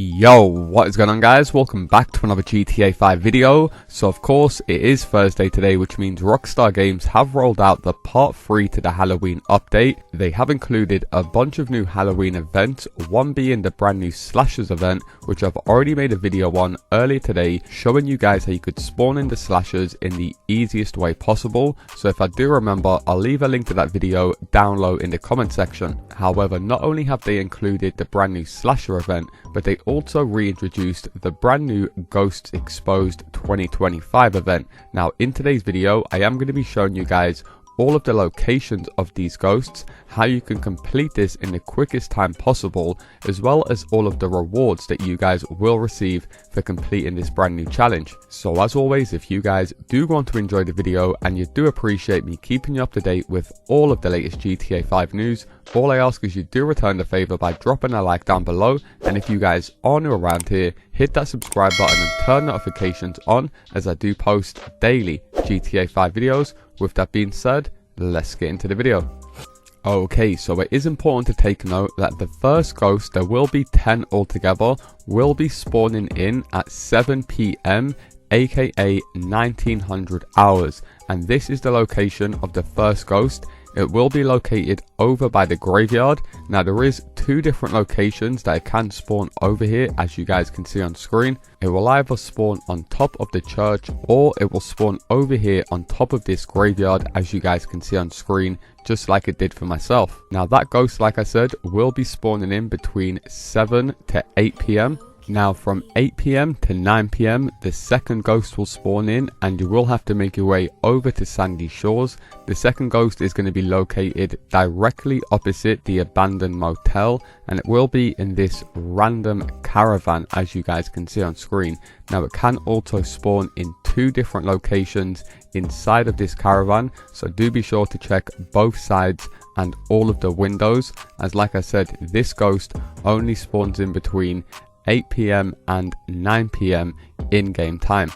Yo, what is going on guys? Welcome back to another GTA 5 video. So of course it is Thursday today, which means Rockstar Games have rolled out the part 3 to the Halloween update. They have included a bunch of new Halloween events, one being the brand new Slashers event, which I've already made a video on earlier today showing you guys how you could spawn in the Slashers in the easiest way possible. So if I do remember, I'll leave a link to that video down low in the comment section. However, not only have they included the brand new Slasher event, but they also reintroduced the brand new Ghosts Exposed 2025 event. Now in today's video I am going to be showing you guys all of the locations of these ghosts, how you can complete this in the quickest time possible, as well as all of the rewards that you guys will receive for completing this brand new challenge. So as always, if you guys do want to enjoy the video and you do appreciate me keeping you up to date with all of the latest GTA 5 news, all I ask is you do return the favor by dropping a like down below, and if you guys are new around here, hit that subscribe button and turn notifications on, as I do post daily GTA 5 videos. With that being said, let's get into the video. Okay, so it is important to take note that the first ghost, there will be 10 altogether, will be spawning in at 7 PM aka 1900 hours, and this is the location of the first ghost. It will be located over by the graveyard. Now there is two different locations that it can spawn over here, as you guys can see on screen. It will either spawn on top of the church, or it will spawn over here on top of this graveyard, as you guys can see on screen, just like it did for myself. Now that ghost, like I said, will be spawning in between 7 to 8 PM. Now from 8 PM to 9 PM, the second ghost will spawn in, and you will have to make your way over to Sandy Shores. The second ghost is going to be located directly opposite the abandoned motel, and it will be in this random caravan, as you guys can see on screen. Now it can also spawn in two different locations inside of this caravan, so do be sure to check both sides and all of the windows, as like I said, this ghost only spawns in between 8 PM and 9 PM in-game time.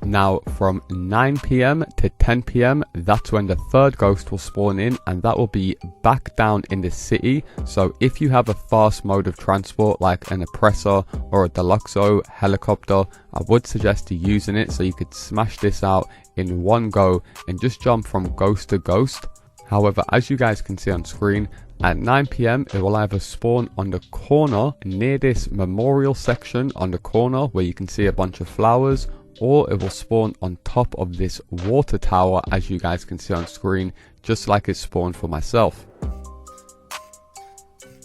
Now from 9 PM to 10 PM, that's when the third ghost will spawn in, and that will be back down in the city. So if you have a fast mode of transport like an Oppressor or a Deluxo helicopter, I would suggest you using it so you could smash this out in one go and just jump from ghost to ghost. However, as you guys can see on screen, at 9 PM it will either spawn on the corner near this memorial section on the corner where you can see a bunch of flowers, or it will spawn on top of this water tower, as you guys can see on screen, just like it spawned for myself.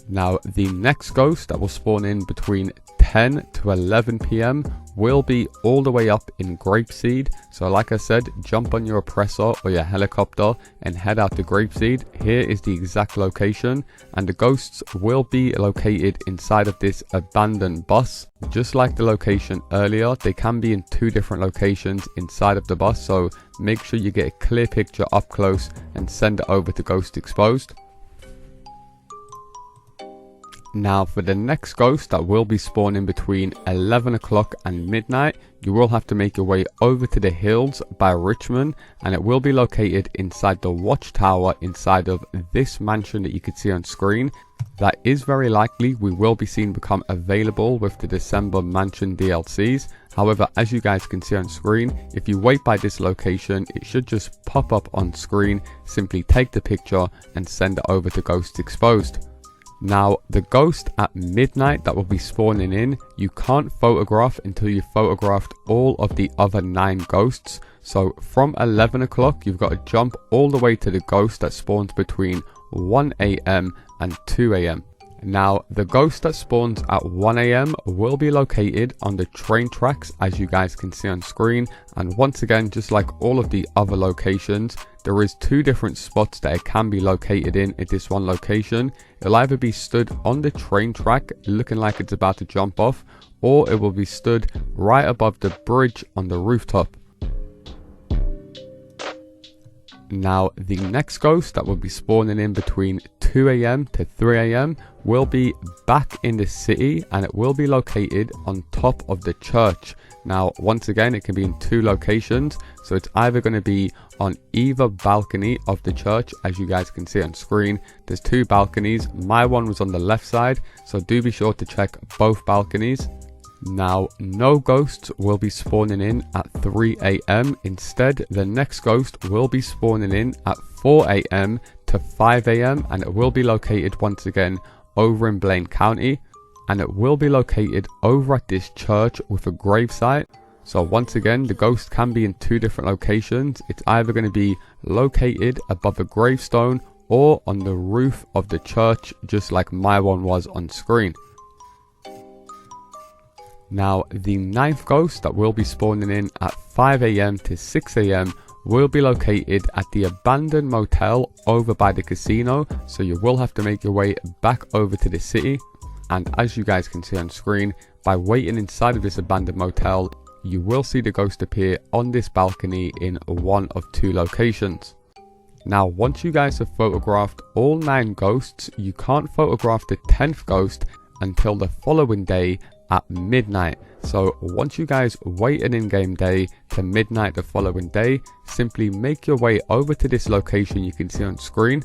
Now the next ghost that will spawn in between 10 to 11 PM will be all the way up in Grapeseed. So like I said, jump on your Oppressor or your helicopter and head out to Grapeseed. Here is the exact location, and the ghosts will be located inside of this abandoned bus. Just like the location earlier, they can be in two different locations inside of the bus, so make sure you get a clear picture up close and send it over to Ghost Exposed. Now for the next ghost that will be spawning between 11 o'clock and midnight, you will have to make your way over to the hills by Richmond, and it will be located inside the watchtower inside of this mansion that you can see on screen. That is very likely we will be seeing become available with the December mansion DLCs. However, as you guys can see on screen, if you wait by this location, it should just pop up on screen. Simply take the picture and send it over to Ghost Exposed. Now the ghost at midnight that will be spawning in, you can't photograph until you've photographed all of the other 9 ghosts. So from 11 o'clock you've got to jump all the way to the ghost that spawns between 1 AM and 2 AM. Now the ghost that spawns at 1 AM will be located on the train tracks, as you guys can see on screen, and once again, just like all of the other locations, there is two different spots that it can be located in at this one location. It'll either be stood on the train track looking like it's about to jump off, or it will be stood right above the bridge on the rooftop. Now the next ghost that will be spawning in between 2 AM to 3 AM will be back in the city, and it will be located on top of the church. Now, once again, it can be in 2 locations, so it's either going to be on either balcony of the church. As you guys can see on screen, there's 2 balconies. My one was on the left side, so do be sure to check both balconies. Now, no ghosts will be spawning in at 3 AM. Instead, the next ghost will be spawning in at 4 AM to 5 AM, and it will be located once again over in Blaine County, and it will be located over at this church with a gravesite. So once again, the ghost can be in 2 different locations. It's either going to be located above a gravestone or on the roof of the church, just like my one was on screen. Now, the 9th ghost that will be spawning in at 5 AM to 6 AM will be located at the abandoned motel over by the casino, so you will have to make your way back over to the city. And as you guys can see on screen, by waiting inside of this abandoned motel, you will see the ghost appear on this balcony in one of 2 locations. Now, once you guys have photographed all 9 ghosts, you can't photograph the 10th ghost until the following day at midnight. So once you guys wait an in-game day to midnight the following day, simply make your way over to this location you can see on screen,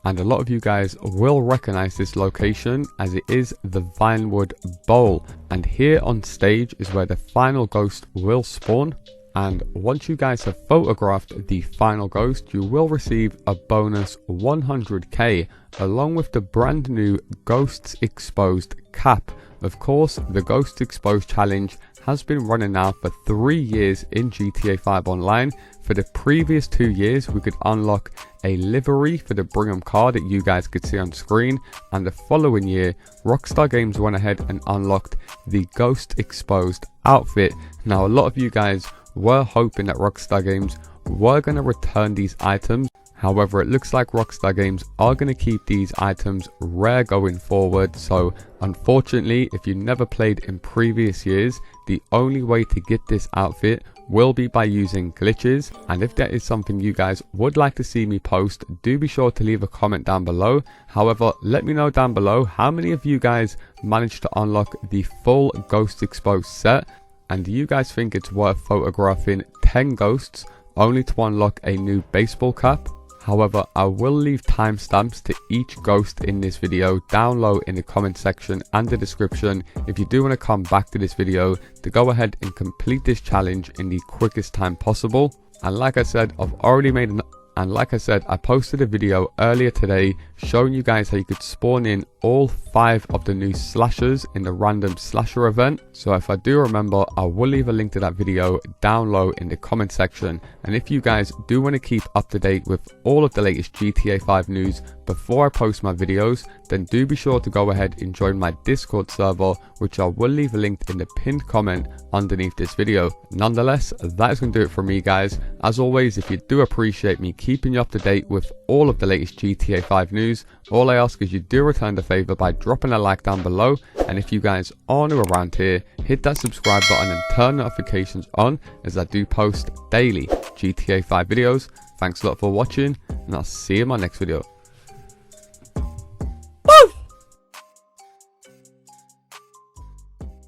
and a lot of you guys will recognize this location as it is the Vinewood Bowl, and here on stage is where the final ghost will spawn. And once you guys have photographed the final ghost, you will receive a bonus 100k along with the brand new Ghosts Exposed cap. Of course, the Ghosts Exposed challenge has been running now for 3 years in GTA 5 Online. For the previous 2 years, we could unlock a livery for the Brigham car that you guys could see on screen, and the following year, Rockstar Games went ahead and unlocked the Ghost Exposed outfit. Now, a lot of you guys were hoping that Rockstar Games were going to return these items. However, it looks like Rockstar Games are going to keep these items rare going forward. So unfortunately, if you never played in previous years, the only way to get this outfit will be by using glitches. And if that is something you guys would like to see me post, do be sure to leave a comment down below. However, let me know down below how many of you guys managed to unlock the full Ghost Exposed set, and do you guys think it's worth photographing 10 ghosts only to unlock a new baseball cap? However, I will leave timestamps to each ghost in this video down low in the comment section and the description if you do want to come back to this video to go ahead and complete this challenge in the quickest time possible. And like I said, I posted a video earlier today showing you guys how you could spawn in all 5 of the new slashers in the random slasher event. So if I do remember, I will leave a link to that video down low in the comment section. And if you guys do want to keep up to date with all of the latest GTA 5 news before I post my videos, then do be sure to go ahead and join my Discord server, which I will leave a link in the pinned comment underneath this video. Nonetheless, that is going to do it for me, guys. As always, if you do appreciate me keeping you up to date with all of the latest GTA 5 news, all I ask is you do return the favor by dropping a like down below. And if you guys are new around here, hit that subscribe button and turn notifications on, as I do post daily GTA 5 videos. Thanks a lot for watching, and I'll see you in my next video.